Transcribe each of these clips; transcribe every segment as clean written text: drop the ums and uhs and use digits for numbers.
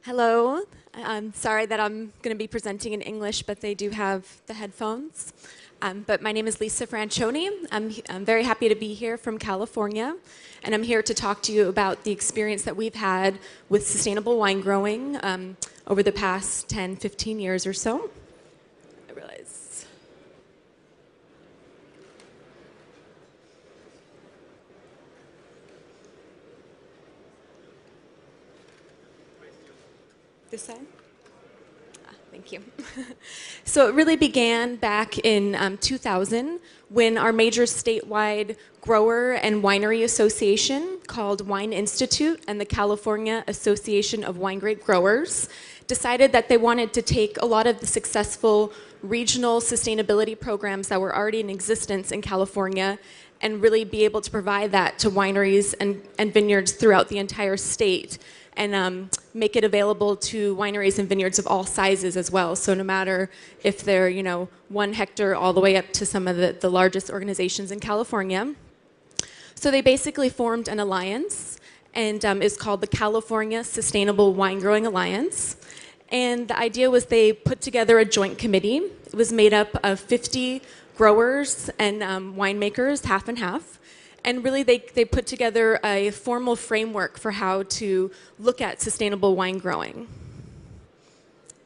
Hello. I'm sorry that I'm going to be presenting in English, but they do have the headphones. But my name is Lisa Franchione. I'm very happy to be here from California, and I'm here to talk to you about the experience that we've had with sustainable wine growing over the past 10, 15 years or so. I realize. This side? Thank you. So it really began back in 2000 when our major statewide grower and winery association called Wine Institute and the California Association of Wine Grape Growers decided that they wanted to take a lot of the successful regional sustainability programs that were already in existence in California and really be able to provide that to wineries and vineyards throughout the entire state, and make it available to wineries and vineyards of all sizes as well. So no matter if they're 1 hectare all the way up to some of the largest organizations in California. So they basically formed an alliance, and is called the California Sustainable Wine Growing Alliance. And the idea was they put together a joint committee. It was made up of 50 growers and winemakers, half and half. And really, they put together a formal framework for how to look at sustainable wine growing.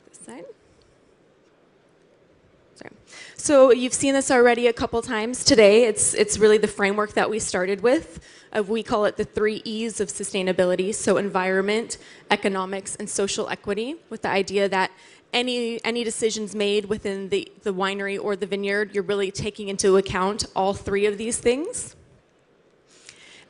This side. Sorry. So you've seen this already a couple times today. It's really the framework that we started with. We call it the 3 E's of sustainability. So environment, economics, and social equity, with the idea that any decisions made within the winery or the vineyard, you're really taking into account all 3 of these things.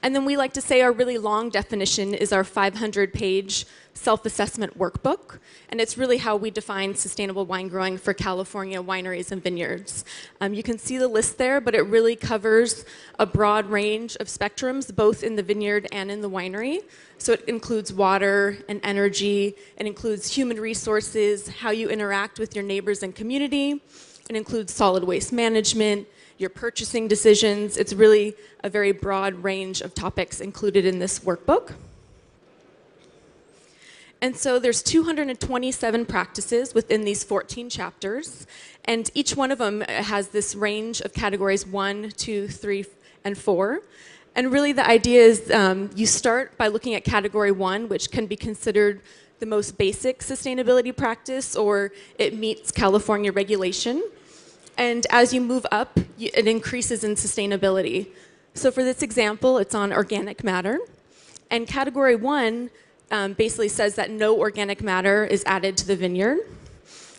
And then we like to say our really long definition is our 500-page self-assessment workbook. And it's really how we define sustainable wine growing for California wineries and vineyards. You can see the list there, but it really covers a broad range of spectrums, both in the vineyard and in the winery. So it includes water and energy. It includes human resources, how you interact with your neighbors and community. It includes solid waste management, your purchasing decisions. It's really a very broad range of topics included in this workbook. And so there's 227 practices within these 14 chapters, and each one of them has this range of categories 1, 2, 3, and 4. And really the idea is you start by looking at category 1, which can be considered the most basic sustainability practice, or it meets California regulation. And as you move up, it increases in sustainability. So for this example, it's on organic matter. And category 1 basically says that no organic matter is added to the vineyard.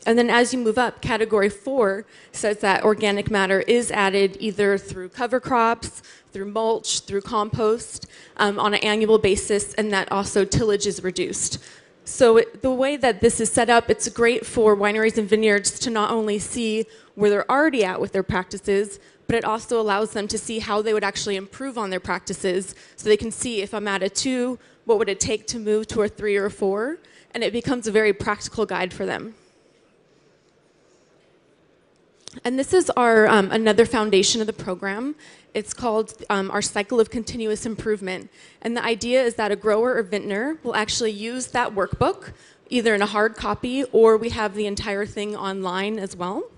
And then as you move up, category 4 says that organic matter is added either through cover crops, through mulch, through compost, on an annual basis, and that also tillage is reduced. So the way that this is set up, it's great for wineries and vineyards to not only see where they're already at with their practices, but it also allows them to see how they would actually improve on their practices. So they can see, if I'm at a 2, what would it take to move to a 3 or a 4? And it becomes a very practical guide for them. And this is our another foundation of the program. It's called our cycle of continuous improvement. And the idea is that a grower or vintner will actually use that workbook, either in a hard copy, or we have the entire thing online as well.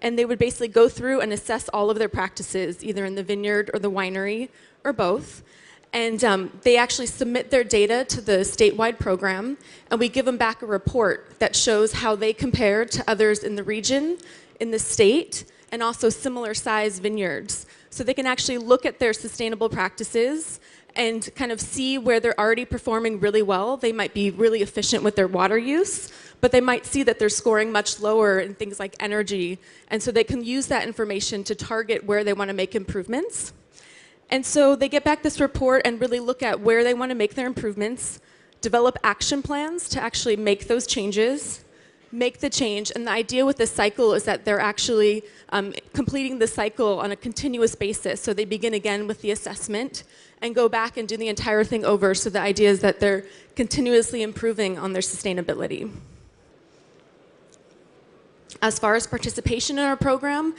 And they would basically go through and assess all of their practices, either in the vineyard or the winery, or both. And they actually submit their data to the statewide program, and we give them back a report that shows how they compare to others in the region, in the state, and also similar size vineyards. So they can actually look at their sustainable practices and kind of see where they're already performing really well. They might be really efficient with their water use, but they might see that they're scoring much lower in things like energy. And so they can use that information to target where they want to make improvements. And so they get back this report and really look at where they want to make their improvements, develop action plans to actually make those changes, make the change. And the idea with this cycle is that they're actually completing the cycle on a continuous basis. So they begin again with the assessment and go back and do the entire thing over. So the idea is that they're continuously improving on their sustainability. As far as participation in our program,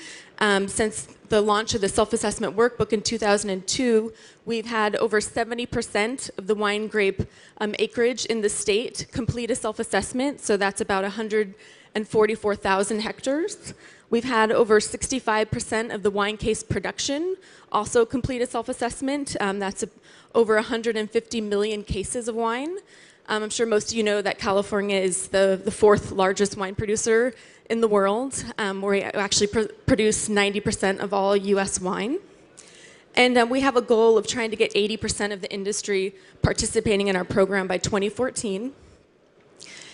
since the launch of the self-assessment workbook in 2002, we've had over 70% of the wine grape acreage in the state complete a self-assessment, so that's about 144,000 hectares. We've had over 65% of the wine case production also complete a self-assessment. That's over 150 million cases of wine. I'm sure most of you know that California is the fourth largest wine producer in the world, where we actually produce 90% of all US wine. And we have a goal of trying to get 80% of the industry participating in our program by 2014.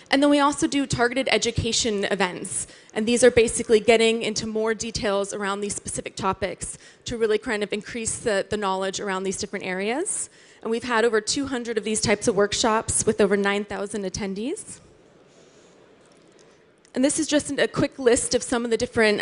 And then we also do targeted education events. And these are basically getting into more details around these specific topics to really kind of increase the knowledge around these different areas. And we've had over 200 of these types of workshops with over 9,000 attendees. And this is just a quick list of some of the different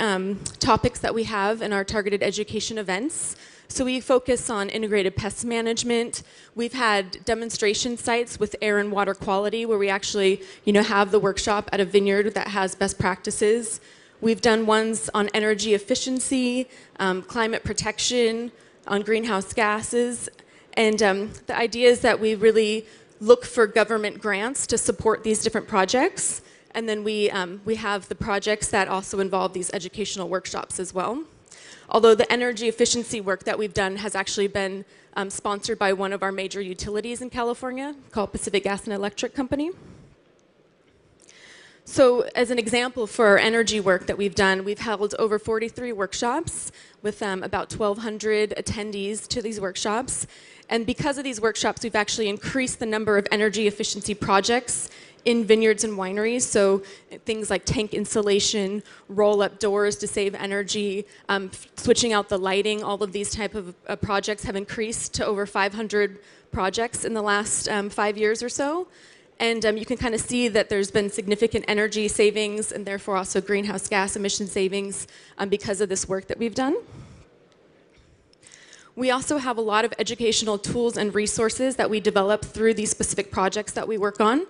topics that we have in our targeted education events. So we focus on integrated pest management. We've had demonstration sites with air and water quality where we actually have the workshop at a vineyard that has best practices. We've done ones on energy efficiency, climate protection, on greenhouse gases. And the idea is that we really look for government grants to support these different projects. And then we have the projects that also involve these educational workshops as well. Although the energy efficiency work that we've done has actually been sponsored by one of our major utilities in California called Pacific Gas and Electric Company. So as an example for our energy work that we've done, we've held over 43 workshops with about 1,200 attendees to these workshops. And because of these workshops, we've actually increased the number of energy efficiency projects in vineyards and wineries, so things like tank insulation, roll-up doors to save energy, switching out the lighting, all of these type of projects have increased to over 500 projects in the last 5 years or so. And you can kind of see that there's been significant energy savings and therefore also greenhouse gas emission savings because of this work that we've done. We also have a lot of educational tools and resources that we develop through these specific projects that we work on.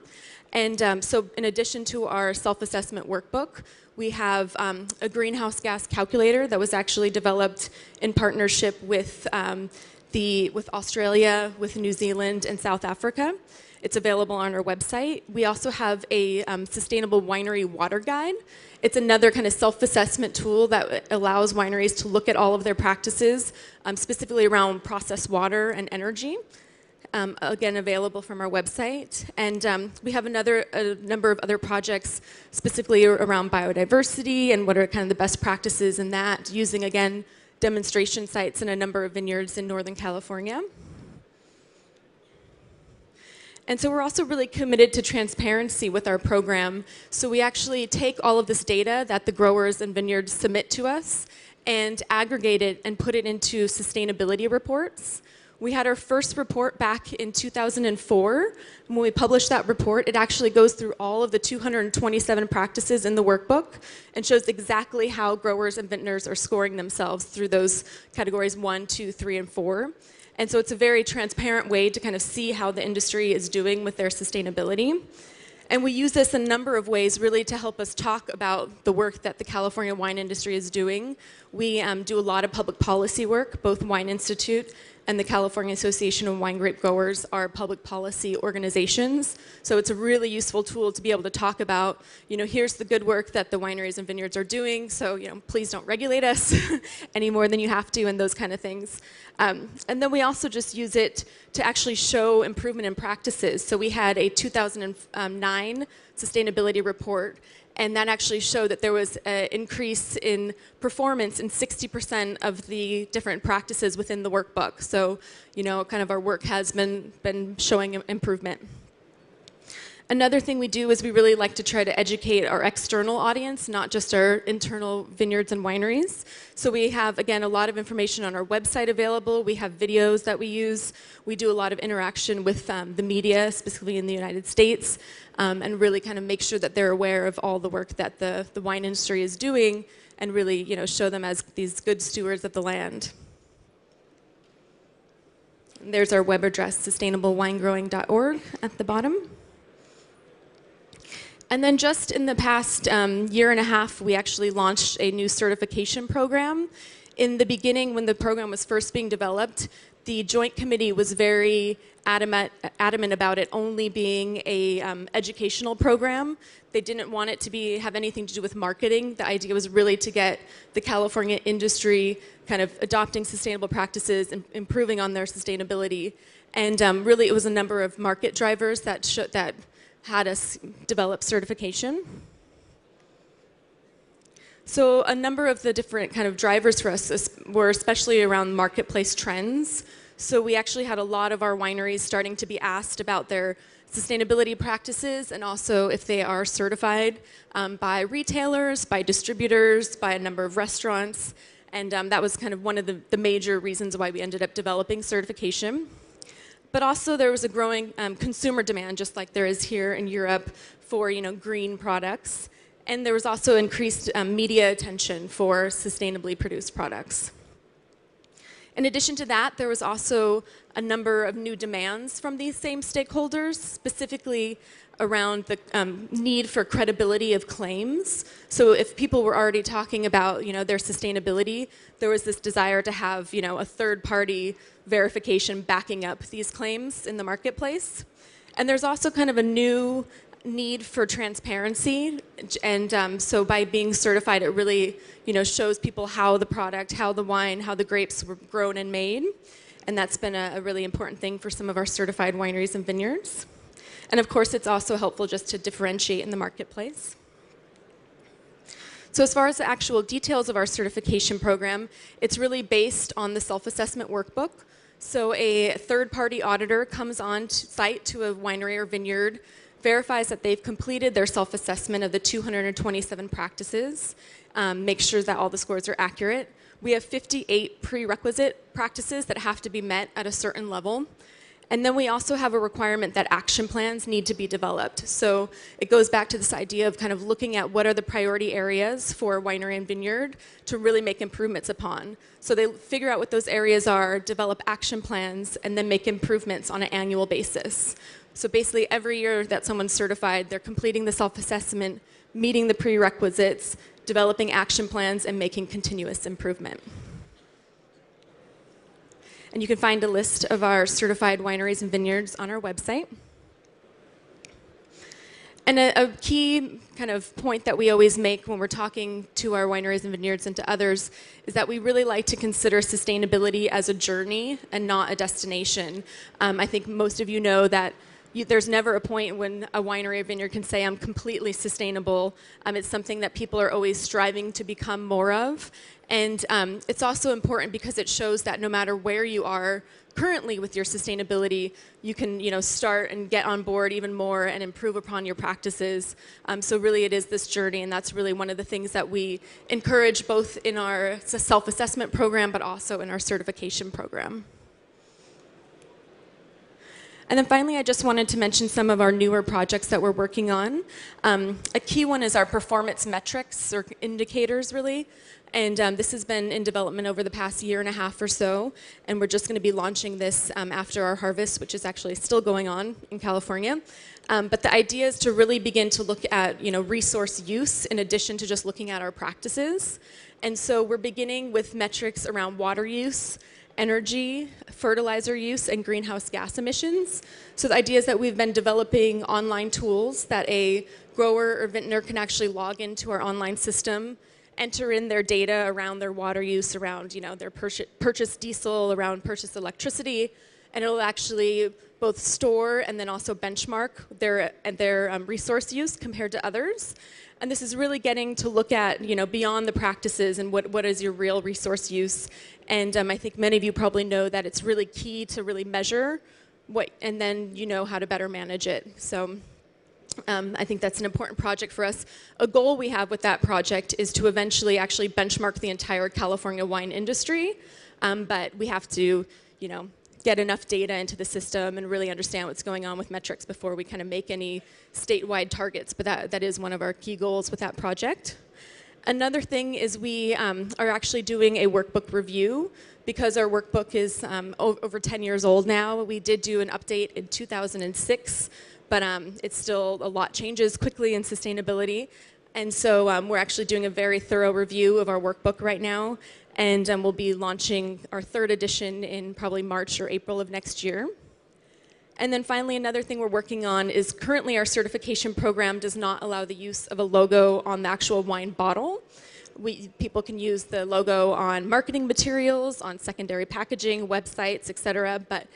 And so in addition to our self-assessment workbook, we have a greenhouse gas calculator that was actually developed in partnership with Australia, with New Zealand, and South Africa. It's available on our website. We also have a sustainable winery water guide. It's another kind of self-assessment tool that allows wineries to look at all of their practices, specifically around processed water and energy. Again, available from our website. And we have a number of other projects specifically around biodiversity and what are kind of the best practices in that, using, again, demonstration sites in a number of vineyards in Northern California. And so we're also really committed to transparency with our program. So we actually take all of this data that the growers and vineyards submit to us and aggregate it and put it into sustainability reports. We had our first report back in 2004. When we published that report, it actually goes through all of the 227 practices in the workbook and shows exactly how growers and vintners are scoring themselves through those categories 1, 2, 3, and 4. And so it's a very transparent way to kind of see how the industry is doing with their sustainability. And we use this in a number of ways really to help us talk about the work that the California wine industry is doing. We do a lot of public policy work. Both Wine Institute and the California Association of Wine Grape Growers are public policy organizations. So it's a really useful tool to be able to talk about, here's the good work that the wineries and vineyards are doing, so please don't regulate us any more than you have to, and those kind of things. And then we also just use it to actually show improvement in practices. So we had a 2009 sustainability report, and that actually showed that there was an increase in performance in 60% of the different practices within the workbook. So, kind of our work has been showing improvement. Another thing we do is we really like to try to educate our external audience, not just our internal vineyards and wineries. So we have, again, a lot of information on our website available. We have videos that we use. We do a lot of interaction with the media, specifically in the United States, and really kind of make sure that they're aware of all the work that the wine industry is doing and really, show them as these good stewards of the land. And there's our web address, sustainablewinegrowing.org at the bottom. And then just in the past year and a half, we actually launched a new certification program. In the beginning, when the program was first being developed, the Joint Committee was very adamant about it only being a educational program. They didn't want it to have anything to do with marketing. The idea was really to get the California industry kind of adopting sustainable practices and improving on their sustainability. And really, it was a number of market drivers that had us develop certification. So a number of the different kind of drivers for us were especially around marketplace trends. So we actually had a lot of our wineries starting to be asked about their sustainability practices and also if they are certified by retailers, by distributors, by a number of restaurants. And that was kind of one of the major reasons why we ended up developing certification. But also there was a growing consumer demand, just like there is here in Europe, for green products. And there was also increased media attention for sustainably produced products. In addition to that, there was also a number of new demands from these same stakeholders, specifically around the need for credibility of claims. So if people were already talking about their sustainability, there was this desire to have a third-party verification backing up these claims in the marketplace. And there's also kind of a new need for transparency, and so by being certified, it really shows people how the product, how the wine, how the grapes were grown and made, and that's been a really important thing for some of our certified wineries and vineyards. And of course, it's also helpful just to differentiate in the marketplace. So as far as the actual details of our certification program, it's really based on the self-assessment workbook. So a third-party auditor comes on site to a winery or vineyard, verifies that they've completed their self-assessment of the 227 practices, makes sure that all the scores are accurate. We have 58 prerequisite practices that have to be met at a certain level. And then we also have a requirement that action plans need to be developed. So it goes back to this idea of kind of looking at what are the priority areas for a winery and vineyard to really make improvements upon. So they figure out what those areas are, develop action plans, and then make improvements on an annual basis. So basically every year that someone's certified, they're completing the self-assessment, meeting the prerequisites, developing action plans, and making continuous improvement. And you can find a list of our certified wineries and vineyards on our website. And a key kind of point that we always make when we're talking to our wineries and vineyards and to others is that we really like to consider sustainability as a journey and not a destination. I think most of you know that there's never a point when a winery or vineyard can say, I'm completely sustainable. It's something that people are always striving to become more of. And it's also important because it shows that no matter where you are currently with your sustainability, you can start and get on board even more and improve upon your practices. So really it is this journey, and that's really one of the things that we encourage both in our self-assessment program but also in our certification program. And then finally, I just wanted to mention some of our newer projects that we're working on. A key one is our performance metrics, or indicators, really. And this has been in development over the past year and a half or so. And we're just going to be launching this after our harvest, which is actually still going on in California. But the idea is to really begin to look at resource use in addition to just looking at our practices. And so we're beginning with metrics around water use, energy, fertilizer use, and greenhouse gas emissions. So the idea is that we've been developing online tools that a grower or vintner can actually log into our online system, enter in their data around their water use, around their purchased diesel, around purchased electricity, and it'll actually both store and then also benchmark their resource use compared to others. And this is really getting to look at beyond the practices and what is your real resource use. And I think many of you probably know that it's really key to really measure and then how to better manage it. So I think that's an important project for us. A goal we have with that project is to eventually actually benchmark the entire California wine industry, but we have to get enough data into the system and really understand what's going on with metrics before we kind of make any statewide targets. But that is one of our key goals with that project. Another thing is we are actually doing a workbook review because our workbook is over 10 years old now. We did do an update in 2006 but it's still a lot changes quickly in sustainability. And so we're actually doing a very thorough review of our workbook right now, and we'll be launching our 3rd edition in probably March or April of next year. And then finally, another thing we're working on is currently our certification program does not allow the use of a logo on the actual wine bottle. People can use the logo on marketing materials, on secondary packaging, websites, etc. But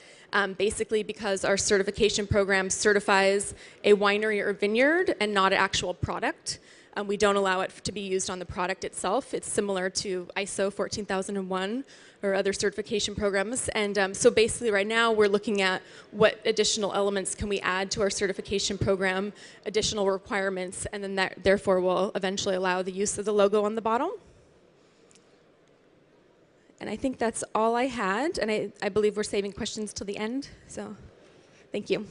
basically, because our certification program certifies a winery or vineyard and not an actual product, we don't allow it to be used on the product itself. It's similar to ISO 14001 or other certification programs. And so basically right now we're looking at what additional elements can we add to our certification program, additional requirements, and then that therefore will eventually allow the use of the logo on the bottle. And I think that's all I had. And I believe we're saving questions till the end. So thank you.